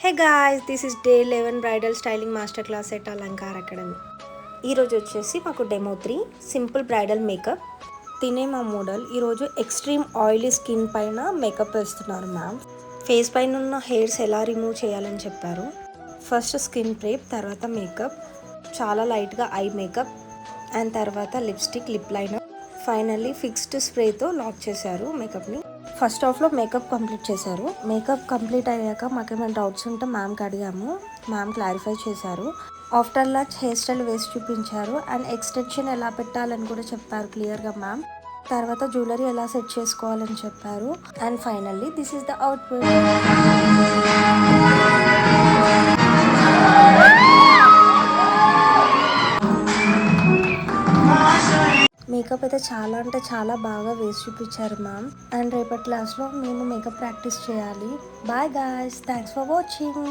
Hey guys, this is day 11 bridal styling master class at Alankar academy. ఈరోజు వచ్చేసి మాకు demo 3 simple bridal makeup. తినే మా మోడల్ ఈరోజు ఎక్స్ట్రీమ్ ఆయిలీ స్కిన్ పైన మేకప్ వేస్తున్నారు మ్యామ్. ఫేస్ పైన ఉన్న హెయిర్స్ ఎలా రిమూవ్ చేయాలని చెప్పారు. ఫస్ట్ స్కిన్ ప్రేప్, తర్వాత మేకప్, చాలా లైట్గా ఐ మేకప్ అండ్ తర్వాత lipstick, lip liner, finally fixed స్ప్రేతో లాక్ చేశారు మేకప్ని. ఫస్ట్ హాఫ్లో మేకప్ కంప్లీట్ చేశారు. మేకప్ కంప్లీట్ అయ్యాక మాకేమైనా డౌట్స్ ఉంటే మ్యామ్కి అడిగాము. మ్యామ్ క్లారిఫై చేశారు. ఆఫ్టర్ లంచ్ హెయిర్ స్టైల్ వేసి చూపించారు అండ్ ఎక్స్టెన్షన్ ఎలా పెట్టాలని కూడా చెప్పారు క్లియర్గా మ్యామ్. తర్వాత జ్యువెలరీ ఎలా సెట్ చేసుకోవాలని చెప్పారు and finally this is the output. Makeup అయితే చాలా అంటే చాలా బాగా వేసి చూపించారు మ్యామ్. అండ్ రేపటి క్లాస్లో మేము మేకప్ ప్రాక్టీస్ చేయాలి. Bye guys, thanks for watching.